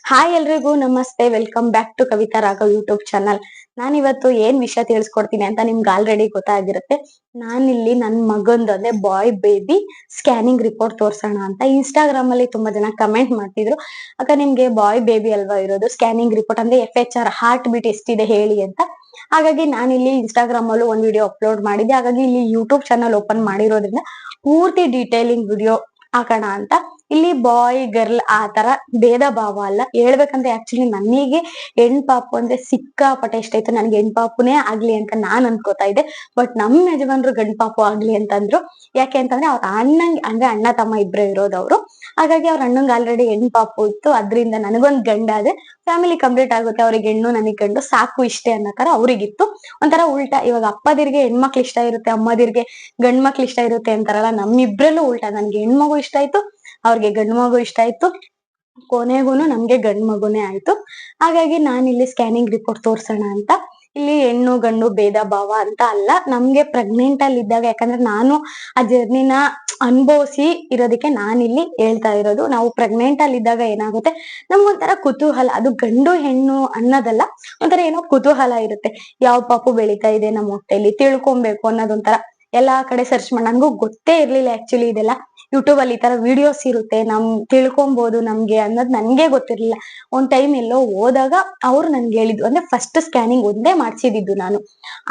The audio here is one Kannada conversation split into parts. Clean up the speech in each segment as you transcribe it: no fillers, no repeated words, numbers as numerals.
ಹಾಯ್ ಎಲ್ರಿಗೂ ನಮಸ್ತೆ. Welcome back to Kavita Raghav YouTube channel. ನಾನಿವತ್ತು ಏನ್ ವಿಷಯ ತಿಳಿಸ್ಕೊಡ್ತೀನಿ ಅಂತ ನಿಮ್ಗೆ ಆಲ್ರೆಡಿ ಗೊತ್ತಾಗಿರುತ್ತೆ. ನಾನಿಲ್ಲಿ ನನ್ ಮಗಂದು ಅಂದ್ರೆ ಬಾಯ್ ಬೇಬಿ ಸ್ಕ್ಯಾನಿಂಗ್ ರಿಪೋರ್ಟ್ ತೋರ್ಸೋಣ ಅಂತ ಇನ್ಸ್ಟಾಗ್ರಾಮ್ ಅಲ್ಲಿ ತುಂಬಾ ಜನ ಕಮೆಂಟ್ ಮಾಡ್ತಿದ್ರು. ಅಕ್ಕ ನಿಮ್ಗೆ ಬಾಯ್ ಬೇಬಿ ಅಲ್ವಾ ಇರೋದು, ಸ್ಕ್ಯಾನಿಂಗ್ ರಿಪೋರ್ಟ್ ಅಂದ್ರೆ FHR ಹಾರ್ಟ್ ಬೀಟ್ ಎಷ್ಟಿದೆ ಹೇಳಿ ಅಂತ. ಹಾಗಾಗಿ ನಾನಿಲ್ಲಿ ಇನ್ಸ್ಟಾಗ್ರಾಮ್ ಅಲ್ಲೂ ಒಂದ್ ವಿಡಿಯೋ ಅಪ್ಲೋಡ್ ಮಾಡಿದ್ದೆ. ಹಾಗಾಗಿ ಇಲ್ಲಿ ಯೂಟ್ಯೂಬ್ ಚಾನಲ್ ಓಪನ್ ಮಾಡಿರೋದ್ರಿಂದ ಪೂರ್ತಿ ಡೀಟೇಲಿಂಗ್ ವಿಡಿಯೋ ಹಾಕೋಣ ಅಂತ. ಇಲ್ಲಿ ಬಾಯ್ ಗರ್ಲ್ ಆ ತರ ಭೇದ ಭಾವ ಅಲ್ಲ. ಹೇಳ್ಬೇಕಂದ್ರೆ ಆಕ್ಚುಲಿ ನನಗೆ ಹೆಣ್ ಪಾಪು ಅಂದ್ರೆ ಸಿಕ್ಕಾಪಟ್ಟೆ ಇಷ್ಟ ಇತ್ತು. ನನ್ಗೆ ಹೆಣ್ ಪಾಪುನೇ ಆಗ್ಲಿ ಅಂತ ನಾನ್ ಅನ್ಕೋತಾ ಇದ್ದೆ. ಬಟ್ ನಮ್ ಯಜಮಾನ್ರು ಗಂಡ್ ಪಾಪು ಆಗ್ಲಿ ಅಂತಂದ್ರು. ಯಾಕೆ ಅಂತಂದ್ರೆ ಅವ್ರ ಅಣ್ಣಂಗ್ ಅಂದ್ರೆ ಅಣ್ಣ ತಮ್ಮ ಇಬ್ರೇ ಇರೋದು ಅವ್ರು. ಹಾಗಾಗಿ ಅವ್ರ ಅಣ್ಣಂಗ್ ಆಲ್ರೆಡಿ ಹೆಣ್ ಪಾಪು ಇತ್ತು. ಅದ್ರಿಂದ ನನಗೊಂದ್ ಗಂಡ ಆದ್ರೆ ಫ್ಯಾಮಿಲಿ ಕಂಪ್ಲೀಟ್ ಆಗುತ್ತೆ. ಅವ್ರಿಗೆ ಹೆಣ್ಣು ನನಗ್ ಗಂಡು ಸಾಕು ಇಷ್ಟೇ ಅನ್ನೋ ತರ ಅವ್ರಿಗಿತ್ತು. ಒಂಥರ ಉಲ್ಟಾ. ಇವಾಗ ಅಪ್ಪದಿರ್ಗೆ ಹೆಣ್ಮಕ್ಳು ಇಷ್ಟ ಇರುತ್ತೆ, ಅಮ್ಮದಿರ್ಗೆ ಗಂಡ್ ಮಕ್ಳು ಇಷ್ಟ ಇರುತ್ತೆ ಅಂತಾರಲ್ಲ, ನಮ್ಮಿಬ್ರಲ್ಲೂ ಉಲ್ಟಾ. ನನ್ಗೆ ಹೆಣ್ಮಗು ಇಷ್ಟ ಆಯ್ತು, ಅವ್ರಿಗೆ ಗಂಡು ಮಗು ಇಷ್ಟ ಆಯ್ತು. ಕೊನೆಗೂನು ನಮ್ಗೆ ಗಂಡ್ ಮಗುನೇ ಆಯ್ತು. ಹಾಗಾಗಿ ನಾನಿಲ್ಲಿ ಸ್ಕ್ಯಾನಿಂಗ್ ರಿಪೋರ್ಟ್ ತೋರ್ಸೋಣ ಅಂತ. ಇಲ್ಲಿ ಹೆಣ್ಣು ಗಂಡು ಭೇದ ಭಾವ ಅಂತ ಅಲ್ಲ. ನಮ್ಗೆ ಪ್ರೆಗ್ನೆಂಟ್ ಅಲ್ಲಿ ಇದ್ದಾಗ, ಯಾಕಂದ್ರೆ ನಾನು ಆ ಜರ್ನಿನ ಅನುಭವಿಸಿ ಇರೋದಕ್ಕೆ ನಾನಿಲ್ಲಿ ಹೇಳ್ತಾ ಇರೋದು. ನಾವು ಪ್ರೆಗ್ನೆಂಟ್ ಅಲ್ಲಿ ಇದ್ದಾಗ ಏನಾಗುತ್ತೆ, ನಮ್ಗೊಂಥರ ಕುತೂಹಲ. ಅದು ಗಂಡು ಹೆಣ್ಣು ಅನ್ನೋದಲ್ಲ, ಒಂಥರ ಏನೋ ಕುತೂಹಲ ಇರುತ್ತೆ. ಯಾವ ಪಾಪು ಬೆಳಿತಾ ಇದೆ ನಮ್ಮ ಹೊಟ್ಟೆಲಿ ತಿಳ್ಕೊಬೇಕು ಅನ್ನೋದೊಂಥರ. ಎಲ್ಲಾ ಕಡೆ ಸರ್ಚ್ ಮಾಡಿ, ನನ್ಗೂ ಗೊತ್ತೇ ಇರ್ಲಿಲ್ಲ ಆಕ್ಚುಲಿ ಇದೆಲ್ಲ ಯೂಟ್ಯೂಬ್ ಅಲ್ಲಿ ಈ ತರ ವಿಡಿಯೋಸ್ ಇರುತ್ತೆ, ನಮ್ ತಿಳ್ಕೊಬಹುದು ನಮ್ಗೆ ಅನ್ನೋದು ನನ್ಗೆ ಗೊತ್ತಿರ್ಲಿಲ್ಲ. ಒಂದ್ ಟೈಮ್ ಎಲ್ಲೋ ಹೋದಾಗ ಅವ್ರು ನನ್ಗೆ ಹೇಳಿದ್ರು. ಅಂದ್ರೆ ಫಸ್ಟ್ ಸ್ಕ್ಯಾನಿಂಗ್ ಒಂದೇ ಮಾಡ್ಸಿದ್ದು ನಾನು.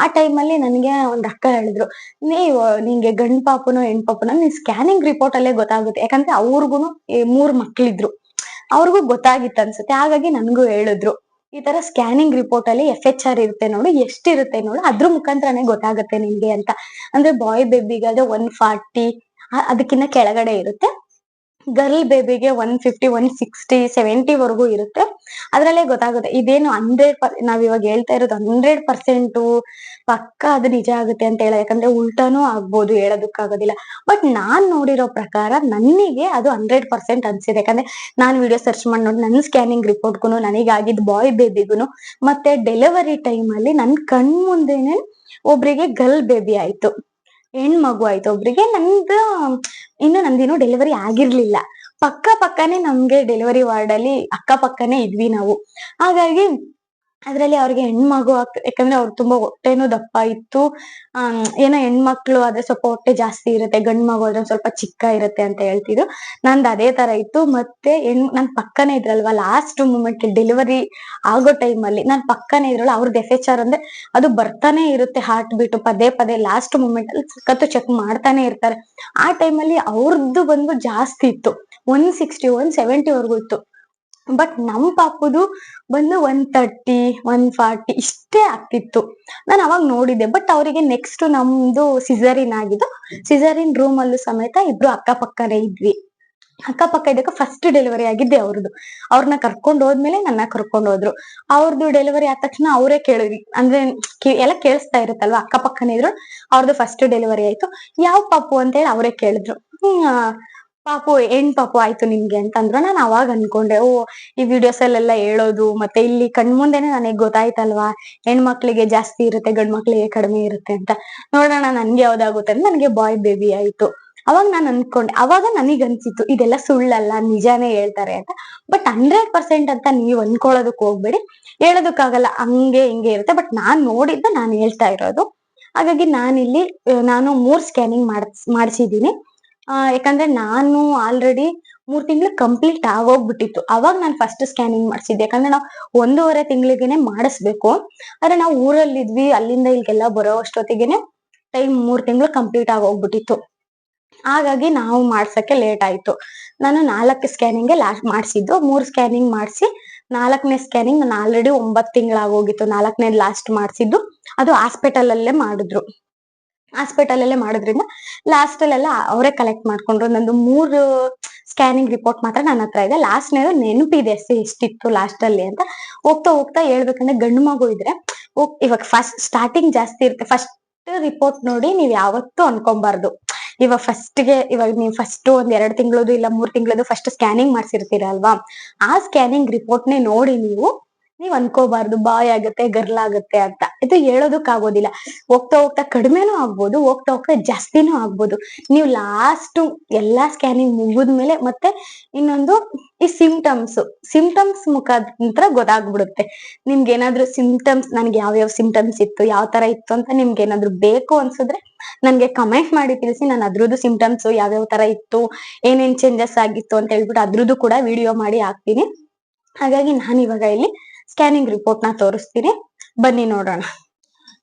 ಆ ಟೈಮ್ ಅಲ್ಲಿ ನನ್ಗೆ ಒಂದ್ ಅಕ್ಕ ಹೇಳಿದ್ರು, ನೀವು ನಿಂಗೆ ಗಂಡ್ ಪಾಪುನೋ ಹೆಣ್ ಪಾಪುನೋ ನೀನ್ ಸ್ಕ್ಯಾನಿಂಗ್ ರಿಪೋರ್ಟ್ ಅಲ್ಲೇ ಗೊತ್ತಾಗುತ್ತೆ. ಯಾಕಂದ್ರೆ ಅವ್ರಿಗೂನು 3 ಮಕ್ಳಿದ್ರು, ಅವ್ರಿಗೂ ಗೊತ್ತಾಗಿತ್ತು ಅನ್ಸುತ್ತೆ. ಹಾಗಾಗಿ ನನ್ಗೂ ಹೇಳಿದ್ರು, ಈ ತರ ಸ್ಕ್ಯಾನಿಂಗ್ ರಿಪೋರ್ಟ್ ಅಲ್ಲಿ FHR ಇರುತ್ತೆ ನೋಡು, ಎಷ್ಟಿರುತ್ತೆ ನೋಡು, ಅದ್ರ ಮುಖಾಂತರನೇ ಗೊತ್ತಾಗುತ್ತೆ ನಿನ್ಗೆ ಅಂತ. ಅಂದ್ರೆ ಬಾಯ್ ಬೇಬಿಗಾದ್ರೆ 140 ಅದಕ್ಕಿಂತ ಕೆಳಗಡೆ ಇರುತ್ತೆ. ಗರ್ಲ್ ಬೇಬಿಗೆ 150 160 70 ವರೆಗೂ ಇರುತ್ತೆ. ಅದ್ರಲ್ಲೇ ಗೊತ್ತಾಗುತ್ತೆ. ಇದೇನು 100 ನಾವ್ ಇವಾಗ ಹೇಳ್ತಾ ಇರೋದು 100% ಪಕ್ಕ ಅದು ನಿಜ ಆಗುತ್ತೆ ಅಂತ ಹೇಳ, ಯಾಕಂದ್ರೆ ಉಲ್ಟಾನೂ ಆಗ್ಬೋದು, ಹೇಳೋದಕ್ಕಾಗೋದಿಲ್ಲ. ಬಟ್ ನಾನ್ ನೋಡಿರೋ ಪ್ರಕಾರ ನನಗೆ ಅದು 100% ಅನ್ಸಿದೆ. ಯಾಕಂದ್ರೆ ನಾನ್ ವಿಡಿಯೋ ಸರ್ಚ್ ಮಾಡಿ ನೋಡಿ, ನನ್ನ ಸ್ಕ್ಯಾನಿಂಗ್ ರಿಪೋರ್ಟ್ಗುನು ನನಗಾಗಿದ್ ಬಾಯ್ ಬೇಬಿಗುನು ಮತ್ತೆ ಡೆಲಿವರಿ ಟೈಮ್ ಅಲ್ಲಿ ನನ್ ಕಣ್ ಮುಂದೆನೆ ಒಬ್ರಿಗೆ ಗರ್ಲ್ ಬೇಬಿ ಆಯ್ತು, ಹೆಣ್ ಮಗು ಆಯ್ತು ಒಬ್ರಿಗೆ. ನಂದಿನ್ನು ಡೆಲಿವರಿ ಆಗಿರ್ಲಿಲ್ಲ. ಪಕ್ಕನೆ ನಮ್ಗೆ ಡೆಲಿವರಿ ವಾರ್ಡ್ ಅಲ್ಲಿ ಅಕ್ಕಪಕ್ಕನೆ ಇದ್ವಿ ನಾವು. ಹಾಗಾಗಿ ಅದ್ರಲ್ಲಿ ಅವ್ರಿಗೆ ಹೆಣ್ಮಗು ಯಾಕಂದ್ರೆ ಅವ್ರು ತುಂಬಾ ಹೊಟ್ಟೆನೂ ದಪ್ಪ ಇತ್ತು. ಏನೋ ಹೆಣ್ಮಕ್ಳು ಆದ್ರೆ ಸ್ವಲ್ಪ ಹೊಟ್ಟೆ ಜಾಸ್ತಿ ಇರುತ್ತೆ, ಗಂಡ್ ಮಗು ಆದ್ರೆ ಸ್ವಲ್ಪ ಚಿಕ್ಕ ಇರುತ್ತೆ ಅಂತ ಹೇಳ್ತಿದ್ರು. ನಂದ್ ಅದೇ ತರ ಇತ್ತು. ಮತ್ತೆ ನನ್ ಪಕ್ಕನೆ ಇದ್ರಲ್ವಾ ಲಾಸ್ಟ್ ಮೂಮೆಂಟ್ ಡೆಲಿವರಿ ಆಗೋ ಟೈಮ್ ಅಲ್ಲಿ ನಾನ್ ಪಕ್ಕನೆ ಇದ್ರಲ್ಲ, ಅವ್ರದ್ದು FHR ಅಂದ್ರೆ ಅದು ಬರ್ತಾನೆ ಇರುತ್ತೆ ಹಾರ್ಟ್ ಬೀಟ್ ಪದೇ ಪದೇ. ಲಾಸ್ಟ್ ಮೂಮೆಂಟ್ ಅಲ್ಲಿ ಸಖತ್ತು ಚೆಕ್ ಮಾಡ್ತಾನೆ ಇರ್ತಾರೆ. ಆ ಟೈಮ್ ಅಲ್ಲಿ ಅವ್ರದ್ದು ಬಂದು ಜಾಸ್ತಿ ಇತ್ತು, 160 170 ವರ್ಗೂ ಇತ್ತು. ಬಟ್ ನಮ್ ಪಾಪುದು ಬಂದು 130 140 ಇಷ್ಟೇ ಆಗ್ತಿತ್ತು. ನಾನ್ ಅವಾಗ ನೋಡಿದ್ದೆ. ಬಟ್ ಅವರಿಗೆ ನೆಕ್ಸ್ಟ್ ನಮ್ದು ಸಿಸರಿನ್ ಆಗಿದ್ದು. ಸಿಸರಿನ್ ರೂಮ್ ಅಲ್ಲೂ ಸಮೇತ ಇಬ್ರು ಅಕ್ಕಪಕ್ಕನೇ ಇದ್ವಿ. ಅಕ್ಕಪಕ್ಕ ಇದ್ದಕ್ಕೆ ಫಸ್ಟ್ ಡೆಲಿವರಿ ಆಗಿದ್ದೆ ಅವ್ರದ್ದು. ಅವ್ರನ್ನ ಕರ್ಕೊಂಡ್ ಹೋದ್ಮೇಲೆ ನನ್ನ ಕರ್ಕೊಂಡ್ ಹೋದ್ರು. ಅವ್ರದ್ದು ಡೆಲಿವರಿ ಆದ ತಕ್ಷಣ ಅವರೇ ಕೇಳಿದ್ರಿ, ಅಂದ್ರೆ ಎಲ್ಲ ಕೇಳಿಸ್ತಾ ಇರುತ್ತಲ್ವಾ, ಅಕ್ಕಪಕ್ಕನೇ ಇದ್ರು. ಅವ್ರದ್ದು ಫಸ್ಟ್ ಡೆಲಿವರಿ ಆಯ್ತು. ಯಾವ ಪಾಪು ಅಂತ ಹೇಳಿ ಅವರೇ ಕೇಳಿದ್ರು. ಪಾಪು ಹೆಣ್ ಪಾಪು ಆಯ್ತು ನಿಮ್ಗೆ ಅಂತಂದ್ರು. ನಾನ್ ಅವಾಗ ಅನ್ಕೊಂಡೆ, ಓ ಈ ವಿಡಿಯೋಸ್ ಅಲ್ಲೆಲ್ಲ ಹೇಳೋದು ಮತ್ತೆ ಇಲ್ಲಿ ಕಣ್ಮುಂದೆನೆ ನನಗ್ ಗೊತ್ತಾಯ್ತಲ್ವಾ, ಹೆಣ್ಮಕ್ಳಿಗೆ ಜಾಸ್ತಿ ಇರುತ್ತೆ ಗಂಡ್ ಮಕ್ಳಿಗೆ ಕಡಿಮೆ ಇರುತ್ತೆ ಅಂತ. ನೋಡೋಣ ನನ್ಗೆ ಯಾವ್ದಾಗುತ್ತೆ ಅಂತ ನನ್ಗೆ ಬಾಯ್ ಬೇಬಿ ಆಯ್ತು. ಅವಾಗ ನಾನ್ ಅನ್ಕೊಂಡೆ, ಅವಾಗ ನನಗ್ ಅನ್ಸಿತ್ತು ಇದೆಲ್ಲ ಸುಳ್ಳಲ್ಲ, ನಿಜಾನೇ ಹೇಳ್ತಾರೆ ಅಂತ. ಬಟ್ 100% ಅಂತ ನೀವ್ ಅನ್ಕೊಳ್ಳೋದಕ್ ಹೋಗ್ಬೇಡಿ, ಹೇಳೋದಕ್ಕಾಗಲ್ಲ, ಹಂಗೆ ಹಿಂಗೆ ಇರುತ್ತೆ. ಬಟ್ ನಾನ್ ನೋಡಿದ್ದು ನಾನ್ ಹೇಳ್ತಾ ಇರೋದು. ಹಾಗಾಗಿ ನಾನು 3 ಸ್ಕ್ಯಾನಿಂಗ್ ಮಾಡ್ಸಿದೀನಿ. ಯಾಕಂದ್ರೆ ನಾನು ಆಲ್ರೆಡಿ 3 ತಿಂಗಳು ಕಂಪ್ಲೀಟ್ ಆಗೋಗ್ಬಿಟ್ಟಿತ್ತು ಅವಾಗ ನಾನು ಫಸ್ಟ್ ಸ್ಕ್ಯಾನಿಂಗ್ ಮಾಡ್ಸಿದ್ದೆ. ಯಾಕಂದ್ರೆ ನಾವು 1.5 ತಿಂಗಳಿಗೆನೆ ಮಾಡಿಸ್ಬೇಕು. ಆದ್ರೆ ನಾವು ಊರಲ್ಲಿದ್ವಿ, ಅಲ್ಲಿಂದ ಇಲ್ಲಿಗೆಲ್ಲ ಬರೋ ಅಷ್ಟೊತ್ತಿಗೆನೆ ಟೈಮ್ 3 ತಿಂಗಳು ಕಂಪ್ಲೀಟ್ ಆಗೋಗ್ಬಿಟ್ಟಿತ್ತು. ಹಾಗಾಗಿ ನಾವು ಮಾಡ್ಸಕ್ಕೆ ಲೇಟ್ ಆಯ್ತು. ನಾನು 4 ಸ್ಕ್ಯಾನಿಂಗ್ ಲಾಸ್ಟ್ ಮಾಡ್ಸಿದ್ದು. 3 ಸ್ಕ್ಯಾನಿಂಗ್ ಮಾಡ್ಸಿ 4ನೇ ಸ್ಕ್ಯಾನಿಂಗ್ ನಾನು ಆಲ್ರೆಡಿ 9 ತಿಂಗಳಾಗೋಗಿತ್ತು. 4ನೇದು ಲಾಸ್ಟ್ ಮಾಡ್ಸಿದ್ದು. ಅದು ಹಾಸ್ಪಿಟಲ್ ಅಲ್ಲೇ ಮಾಡಿದ್ರು. ಹಾಸ್ಪಿಟಲ್ ಅಲ್ಲೇ ಮಾಡೋದ್ರಿಂದ ಲಾಸ್ಟ್ ಅಲ್ಲೆಲ್ಲ ಅವರೇ ಕಲೆಕ್ಟ್ ಮಾಡ್ಕೊಂಡ್ರು. ನಂದು 3 ಸ್ಕ್ಯಾನಿಂಗ್ ರಿಪೋರ್ಟ್ ಮಾತ್ರ ನನ್ನ ಹತ್ರ ಇದೆ. ಲಾಸ್ಟ್ನೇದು ನೆನಪಿದೆ ಎಷ್ಟಿತ್ತು ಲಾಸ್ಟ್ ಅಲ್ಲಿ ಅಂತ. ಹೋಗ್ತಾ ಹೋಗ್ತಾ ಹೇಳ್ಬೇಕಂದ್ರೆ ಗಂಡು ಮಗು ಇದ್ರೆ ಇವಾಗ ಫಸ್ಟ್ ಸ್ಟಾರ್ಟಿಂಗ್ ಜಾಸ್ತಿ ಇರುತ್ತೆ. ಫಸ್ಟ್ ರಿಪೋರ್ಟ್ ನೋಡಿ ನೀವ್ ಯಾವತ್ತೂ ಅನ್ಕೊಂಬಾರ್ದು, ಇವಾಗ ನೀವು ಫಸ್ಟ್ ಒಂದ್ 2 ತಿಂಗಳದು ಇಲ್ಲ 3 ತಿಂಗಳದು ಫಸ್ಟ್ ಸ್ಕ್ಯಾನಿಂಗ್ ಮಾಡ್ಸಿರ್ತೀರ ಅಲ್ವಾ, ಆ ಸ್ಕ್ಯಾನಿಂಗ್ ರಿಪೋರ್ಟ್ನೇ ನೋಡಿ ನೀವು ನೀವ್ ಅನ್ಕೋಬಾರ್ದು ಬಾಯ್ ಆಗುತ್ತೆ ಗರ್ಲ್ ಆಗುತ್ತೆ ಅಂತ. ಇದು ಹೇಳೋದಕ್ ಆಗೋದಿಲ್ಲ. ಹೋಗ್ತಾ ಹೋಗ್ತಾ ಕಡಿಮೆನೂ ಆಗ್ಬೋದು, ಹೋಗ್ತಾ ಹೋಗ್ತಾ ಜಾಸ್ತಿನೂ ಆಗ್ಬೋದು. ನೀವು ಲಾಸ್ಟ್ ಎಲ್ಲಾ ಸ್ಕ್ಯಾನಿಂಗ್ ಮುಗಿದ್ಮೇಲೆ ಮತ್ತೆ ಇನ್ನೊಂದು ಈ ಸಿಂಪ್ಟಮ್ಸ್ ಮುಖಾಂತರ ಗೊತ್ತಾಗ್ಬಿಡುತ್ತೆ. ನಿಮ್ಗೆ ಏನಾದ್ರು ಸಿಂಪ್ಟಮ್ಸ್, ನನ್ಗೆ ಯಾವ್ಯಾವ ಸಿಂಪ್ಟಮ್ಸ್ ಇತ್ತು, ಯಾವ ತರ ಇತ್ತು ಅಂತ ನಿಮ್ಗೆ ಏನಾದ್ರು ಬೇಕು ಅನ್ಸಿದ್ರೆ ನನ್ಗೆ ಕಮೆಂಟ್ ಮಾಡಿ ತಿಳಿಸಿ. ನಾನು ಅದ್ರದ್ದು ಸಿಂಪ್ಟಮ್ಸ್ ಯಾವ್ಯಾವ ತರ ಇತ್ತು, ಏನೇನ್ ಚೇಂಜಸ್ ಆಗಿತ್ತು ಅಂತ ಹೇಳ್ಬಿಟ್ಟು ಅದ್ರದ್ದು ಕೂಡ ವಿಡಿಯೋ ಮಾಡಿ ಹಾಕ್ತೀನಿ. ಹಾಗಾಗಿ ನಾನು ಇವಾಗ ಇಲ್ಲಿ ಸ್ಕ್ಯಾನಿಂಗ್ ರಿಪೋರ್ಟ್ ನ ತೋರಿಸ್ತೀನಿ, ಬನ್ನಿ ನೋಡೋಣ.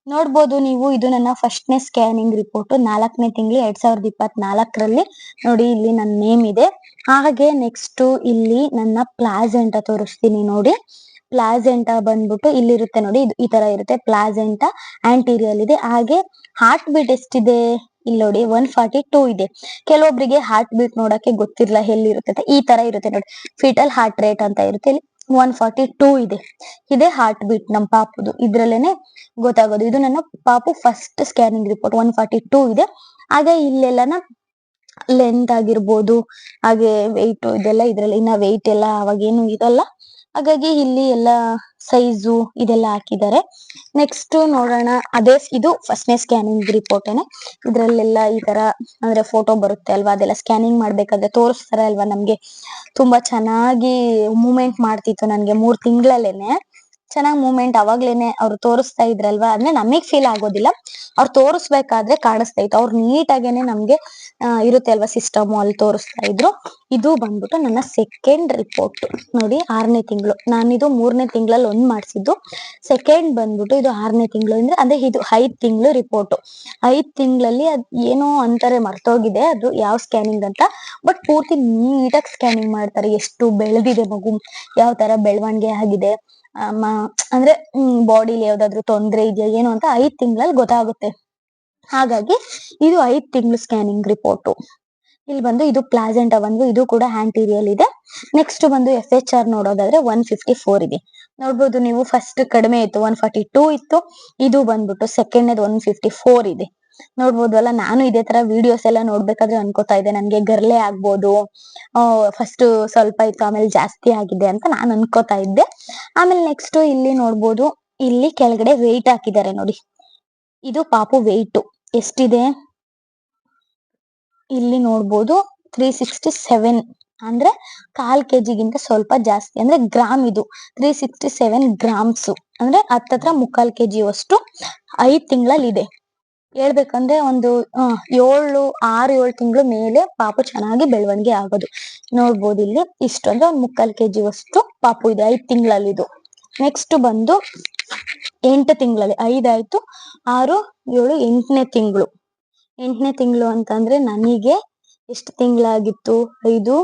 ನೋಡ್ಬೋದು ನೀವು, ಇದು ನನ್ನ ಫಸ್ಟ್ನೇ ಸ್ಕ್ಯಾನಿಂಗ್ ರಿಪೋರ್ಟ್, 4ನೇ ತಿಂಗಳು 2024ರಲ್ಲಿ. ನೋಡಿ ಇಲ್ಲಿ ನನ್ನ ನೇಮ್ ಇದೆ. ಹಾಗೆ ನೆಕ್ಸ್ಟ್ ಇಲ್ಲಿ ನನ್ನ ಪ್ಲಾಸೆಂಟಾ ತೋರಿಸ್ತೀನಿ ನೋಡಿ. ಪ್ಲಾಸೆಂಟಾ ಬಂದ್ಬಿಟ್ಟು ಇಲ್ಲಿರುತ್ತೆ ನೋಡಿ, ಇದು ಈ ತರ ಇರುತ್ತೆ. ಪ್ಲಾಸೆಂಟಾ ಆಂಟೀರಿಯಲ್ ಇದೆ. ಹಾಗೆ ಹಾರ್ಟ್ ಬೀಟ್ ಎಷ್ಟಿದೆ ಇಲ್ಲಿ ನೋಡಿ, 142 ಇದೆ. ಕೆಲವೊಬ್ರಿಗೆ ಹಾರ್ಟ್ ಬೀಟ್ ನೋಡಕ್ಕೆ ಗೊತ್ತಿರಲ್ಲ ಎಲ್ಲಿರುತ್ತೆ, ಈ ತರ ಇರುತ್ತೆ ನೋಡಿ, ಫಿಟಲ್ ಹಾರ್ಟ್ ರೇಟ್ ಅಂತ ಇರುತ್ತೆ. ಇಲ್ಲಿ 142 ಇದೆ. ಇದೇ ಹಾರ್ಟ್ ಬೀಟ್ ನಮ್ ಪಾಪುದು, ಇದ್ರಲ್ಲೇನೆ ಗೊತ್ತಾಗೋದು. ಇದು ನನ್ನ ಪಾಪು ಫಸ್ಟ್ ಸ್ಕ್ಯಾನಿಂಗ್ ರಿಪೋರ್ಟ್, 142 ಇದೆ. ಹಾಗೆ ಇಲ್ಲೆಲ್ಲನ ಲೆಂತ್ ಆಗಿರ್ಬೋದು, ಹಾಗೆ ವೆಯ್ಟ್ ಇದೆಲ್ಲ ಇದ್ರಲ್ಲಿ, ಇನ್ನ ವೆಯ್ಟ್ ಎಲ್ಲ ಅವಾಗೇನು ಇರಲ್ಲ. ಹಾಗಾಗಿ ಇಲ್ಲಿ ಎಲ್ಲ ಸೈಜು ಇದೆಲ್ಲ ಹಾಕಿದ್ದಾರೆ. ನೆಕ್ಸ್ಟ್ ನೋಡೋಣ, ಅದೇ ಇದು ಫಸ್ಟ್ನೇ ಸ್ಕ್ಯಾನಿಂಗ್ ರಿಪೋರ್ಟ್ ಏನೆ. ಇದ್ರಲ್ಲೆಲ್ಲ ಈ ತರ ಅಂದ್ರೆ ಫೋಟೋ ಬರುತ್ತೆ ಅಲ್ವಾ, ಅದೆಲ್ಲ ಸ್ಕ್ಯಾನಿಂಗ್ ಮಾಡ್ಬೇಕಾದ್ರೆ ತೋರಿಸ್ತಾರೆ ಅಲ್ವಾ ನಮ್ಗೆ. ತುಂಬಾ ಚೆನ್ನಾಗಿ ಮೂವ್ಮೆಂಟ್ ಮಾಡ್ತಿತ್ತು ನನ್ಗೆ 3 ತಿಂಗಳಲ್ಲೇನೆ. ಚೆನ್ನಾಗ್ ಮೂವ್ಮೆಂಟ್ ಅವಾಗ್ಲೇನೆ ಅವ್ರು ತೋರಿಸ್ತಾ ಇದ್ರಲ್ವಾ, ಅಂದ್ರೆ ನಮಗ್ ಫೀಲ್ ಆಗೋದಿಲ್ಲ, ಅವ್ರು ತೋರಿಸ್ಬೇಕಾದ್ರೆ ಕಾಣಿಸ್ತಾ ಇತ್ತು. ಅವ್ರು ನೀಟಾಗೇನೆ ನಮ್ಗೆ ಇರುತ್ತೆ ಅಲ್ವಾ ಸಿಸ್ಟಮ್, ಅಲ್ಲಿ ತೋರಿಸ್ತಾ ಇದ್ರು. ಇದು ಬಂದ್ಬಿಟ್ಟು ನನ್ನ ಸೆಕೆಂಡ್ ರಿಪೋರ್ಟ್ ನೋಡಿ, 6ನೇ ತಿಂಗಳು. ನಾನಿದು 3ನೇ ತಿಂಗಳಲ್ಲಿ ಒಂದ್ ಮಾಡ್ಸಿದ್ದು, ಸೆಕೆಂಡ್ ಬಂದ್ಬಿಟ್ಟು ಇದು 6ನೇ ತಿಂಗಳು. ಅಂದ್ರೆ ಇದು 5 ತಿಂಗಳು ರಿಪೋರ್ಟ್. 5 ತಿಂಗಳಲ್ಲಿ ಅದ್ ಏನೋ ಅಂತಾರೆ, ಮರ್ತೋಗಿದೆ ಅದು ಯಾವ ಸ್ಕ್ಯಾನಿಂಗ್ ಅಂತ. ಬಟ್ ಪೂರ್ತಿ ನೀಟಾಗಿ ಸ್ಕ್ಯಾನಿಂಗ್ ಮಾಡ್ತಾರೆ, ಎಷ್ಟು ಬೆಳೆದಿದೆ ಮಗು, ಯಾವ ತರ ಬೆಳವಣಿಗೆ ಆಗಿದೆ, ಅಂದ್ರೆ ಬಾಡಿಲಿ ಯಾವ್ದಾದ್ರು ತೊಂದ್ರೆ ಇದೆಯಾ ಏನು ಅಂತ 5 ತಿಂಗಳಲ್ಲಿ ಗೊತ್ತಾಗುತ್ತೆ. ಹಾಗಾಗಿ ಇದು 5 ತಿಂಗಳು ಸ್ಕ್ಯಾನಿಂಗ್ ರಿಪೋರ್ಟ್. ಇಲ್ಲಿ ಬಂದು ಇದು ಪ್ಲಾಸೆಂಟಾ ಬಂದು ಇದು ಕೂಡ ಆಂಟೀರಿಯಲ್ ಇದೆ. ನೆಕ್ಸ್ಟ್ ಬಂದು FHR ನೋಡೋದಾದ್ರೆ 154 ಇದೆ. ನೋಡ್ಬೋದು ನೀವು, ಫಸ್ಟ್ ಕಡಿಮೆ ಇತ್ತು 142 ಇತ್ತು, ಇದು ಬಂದ್ಬಿಟ್ಟು ಸೆಕೆಂಡ್ 154 ಇದೆ. ನೋಡ್ಬೋದಲ್ಲ, ನಾನು ಇದೇ ತರ ವಿಡಿಯೋಸ್ ಎಲ್ಲ ನೋಡ್ಬೇಕಾದ್ರೆ ಅನ್ಕೋತಾ ಇದ್ದೆ ನನ್ಗೆ ಗರ್ಲೆ ಆಗ್ಬೋದು, ಫಸ್ಟ್ ಸ್ವಲ್ಪ ಇತ್ತು ಆಮೇಲೆ ಜಾಸ್ತಿ ಆಗಿದೆ ಅಂತ ನಾನು ಅನ್ಕೋತಾ ಇದ್ದೆ. ಆಮೇಲೆ ನೆಕ್ಸ್ಟ್ ಇಲ್ಲಿ ನೋಡ್ಬೋದು, ಇಲ್ಲಿ ಕೆಳಗಡೆ ವೆಯ್ಟ್ ಹಾಕಿದ್ದಾರೆ ನೋಡಿ. ಇದು ಪಾಪು ವೆಯ್ಟ್ ಎಷ್ಟಿದೆ ಇಲ್ಲಿ ನೋಡ್ಬೋದು, 367, ಅಂದ್ರೆ 1/4 kg ಸ್ವಲ್ಪ ಜಾಸ್ತಿ, ಅಂದ್ರೆ ಗ್ರಾಮ್. ಇದು 367 ಗ್ರಾಮ್ಸ್, ಅಂದ್ರೆ ಹತ್ತತ್ರ 3/4 kg ಅಷ್ಟು 5 ತಿಂಗಳಲ್ಲಿ ಇದೆ. ಹೇಳ್ಬೇಕಂದ್ರೆ ಒಂದು 6-7 ತಿಂಗಳು ಮೇಲೆ ಪಾಪು ಚೆನ್ನಾಗಿ ಬೆಳವಣಿಗೆ ಆಗೋದು. ನೋಡ್ಬೋದು ಇಲ್ಲಿ ಇಷ್ಟು, ಅಂದ್ರೆ 3/4 kg ಅಷ್ಟು ಪಾಪು ಇದೆ 5 ತಿಂಗಳಲ್ಲಿ ಇದು. ನೆಕ್ಸ್ಟ್ ಬಂದು 8 ತಿಂಗಳಲ್ಲಿ, 5 ಆಯ್ತು, 6, 7, 8ನೇ ತಿಂಗಳು. 8ನೇ ತಿಂಗಳು ಅಂತಂದ್ರೆ ನನಗೆ ಎಷ್ಟು ತಿಂಗಳಾಗಿತ್ತು, 5,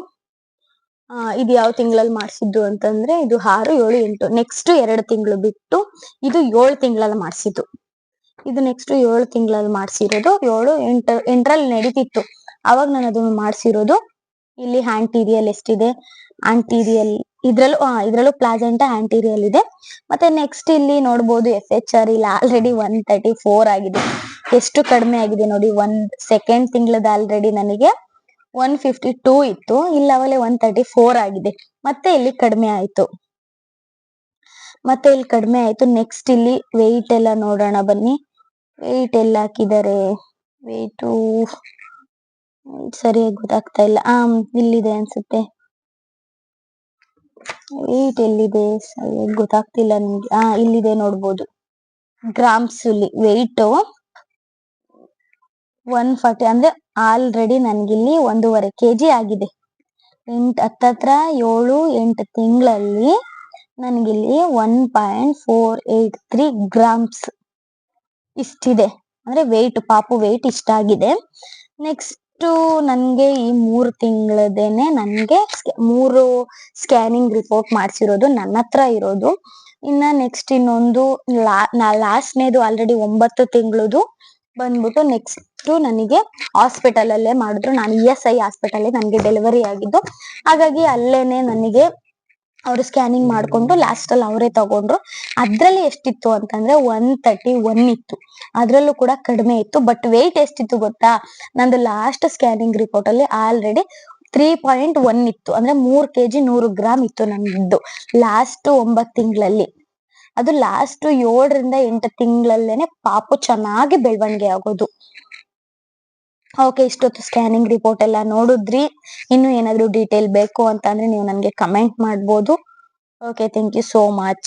ಇದು ಯಾವ ತಿಂಗಳಲ್ಲಿ ಮಾಡ್ಸಿದ್ದು ಅಂತಂದ್ರೆ ಇದು 6, 7, 8. ನೆಕ್ಸ್ಟ್ 2 ತಿಂಗಳು ಬಿಟ್ಟು ಇದು 7 ತಿಂಗಳಲ್ಲಿ ಮಾಡ್ಸಿದ್ದು. ಇದು ನೆಕ್ಸ್ಟ್ 7 ತಿಂಗಳಲ್ಲಿ ಮಾಡ್ಸಿರೋದು. 7, 8, 8ರಲ್ಲಿ ನಡೀತಿತ್ತು ಅವಾಗ ನಾನು ಅದನ್ನು ಮಾಡ್ಸಿರೋದು. ಇಲ್ಲಿ ಆಂಟೀರಿಯಲ್ ಎಷ್ಟಿದೆ, ಆಂಟೀರಿಯಲ್ ಇದ್ರಲ್ಲೂ ಪ್ಲಾಸೆಂಟಾ ಆಂಟೀರಿಯಲ್ ಇದೆ. ಮತ್ತೆ ನೆಕ್ಸ್ಟ್ ಇಲ್ಲಿ ನೋಡ್ಬೋದು FHR ಇಲ್ಲಿ ಆಲ್ರೆಡಿ 134 ಆಗಿದೆ. ಎಷ್ಟು ಕಡಿಮೆ ಆಗಿದೆ ನೋಡಿ, ಸೆಕೆಂಡ್ ತಿಂಗಳದ ಆಲ್ರೆಡಿ ನನಗೆ 152 ಇತ್ತು, ಇಲ್ಲಿ ಅವಲೇ 134 ಆಗಿದೆ. ಮತ್ತೆ ಇಲ್ಲಿ ಕಡಿಮೆ ಆಯ್ತು. ನೆಕ್ಸ್ಟ್ ಇಲ್ಲಿ ವೆಯ್ಟ್ ಎಲ್ಲ ನೋಡೋಣ ಬನ್ನಿ. ವೆಯ್ಟ್ ಎಲ್ಲ ಹಾಕಿದ್ದಾರೆ, ವೆಯ್ಟು ಸರಿಯಾಗಿ ಗೊತ್ತಾಗ್ತಾ ಇಲ್ಲ. ಇಲ್ಲಿದೆ ಅನ್ಸುತ್ತೆ, ವೆಯ್ಟ್ ಎಲ್ಲಿದೆ ಸರಿಯಾಗಿ ಗೊತ್ತಾಗ್ತಿಲ್ಲ ನಿಮ್ಗೆ. ಇಲ್ಲಿದೆ ನೋಡ್ಬೋದು, ಗ್ರಾಮ್ಸ್ ಇಲ್ಲಿ ವೆಯ್ಟ್ 140, ಅಂದ್ರೆ ಆಲ್ರೆಡಿ ನನ್ಗಿಲ್ಲಿ 1.5 kg ಆಗಿದೆ. ಹತ್ತತ್ರ 7-8 ತಿಂಗಳಲ್ಲಿ ನನ್ಗಿಲ್ಲಿ 1.483 ಗ್ರಾಮ್ಸ್ ಇಷ್ಟಿದೆ, ಅಂದ್ರೆ ವೆಯ್ಟ್, ಪಾಪು ವೆಯ್ಟ್ ಇಷ್ಟಾಗಿದೆ. ನೆಕ್ಸ್ಟ್ ನನ್ಗೆ ಈ 3 ತಿಂಗಳದೇನೆ ನನ್ಗೆ 3 ಸ್ಕ್ಯಾನಿಂಗ್ ರಿಪೋರ್ಟ್ ಮಾಡ್ಸಿರೋದು ನನ್ನ ಹತ್ರ ಇರೋದು. ಇನ್ನ ನೆಕ್ಸ್ಟ್ ಇನ್ನೊಂದು ಲಾಸ್ಟ್ನೇದು ಆಲ್ರೆಡಿ 9 ತಿಂಗಳದು ಬಂದ್ಬಿಟ್ಟು ನೆಕ್ಸ್ಟ್ ನನಗೆ ಹಾಸ್ಪಿಟಲ್ ಅಲ್ಲೇ ಮಾಡಿದ್ರು. ನಾನು ESI ಹಾಸ್ಪಿಟಲ್ ನನಗೆ ಡೆಲಿವರಿ ಆಗಿದ್ದು, ಹಾಗಾಗಿ ಅಲ್ಲೇನೆ ನನಗೆ ಅವರು ಸ್ಕ್ಯಾನಿಂಗ್ ಮಾಡ್ಕೊಂಡು ಲಾಸ್ಟ್ ಅಲ್ಲಿ ಅವರೇ ತಗೊಂಡ್ರು. ಅದ್ರಲ್ಲಿ ಎಷ್ಟಿತ್ತು ಅಂತಂದ್ರೆ 131 ಇತ್ತು, ಅದ್ರಲ್ಲೂ ಕೂಡ ಕಡಿಮೆ ಇತ್ತು. ಬಟ್ ವೆಯ್ಟ್ ಎಷ್ಟಿತ್ತು ಗೊತ್ತಾ, ನಂದು ಲಾಸ್ಟ್ ಸ್ಕ್ಯಾನಿಂಗ್ ರಿಪೋರ್ಟ್ ಅಲ್ಲಿ ಆಲ್ರೆಡಿ 3.1 ಇತ್ತು, ಅಂದ್ರೆ 3 kg 100 ಗ್ರಾಮ್ ಇತ್ತು ನಂದು ಲಾಸ್ಟ್ 9 ತಿಂಗಳಲ್ಲಿ. ಅದು ಲಾಸ್ಟ್ 7 ರಿಂದ 8 ತಿಂಗಳಲ್ಲೇನೆ ಪಾಪು ಚೆನ್ನಾಗಿ ಬೆಳವಣಿಗೆ ಆಗೋದು. ಓಕೆ, ಇಷ್ಟೊತ್ತು ಸ್ಕ್ಯಾನಿಂಗ್ ರಿಪೋರ್ಟ್ ಎಲ್ಲ ನೋಡಿದ್ರಿ. ಇನ್ನು ಏನಾದ್ರು ಡೀಟೇಲ್ ಬೇಕು ಅಂತ ಅಂದ್ರೆ ನೀವು ನನ್ಗೆ ಕಮೆಂಟ್ ಮಾಡ್ಬೋದು. Okay, thank you so much.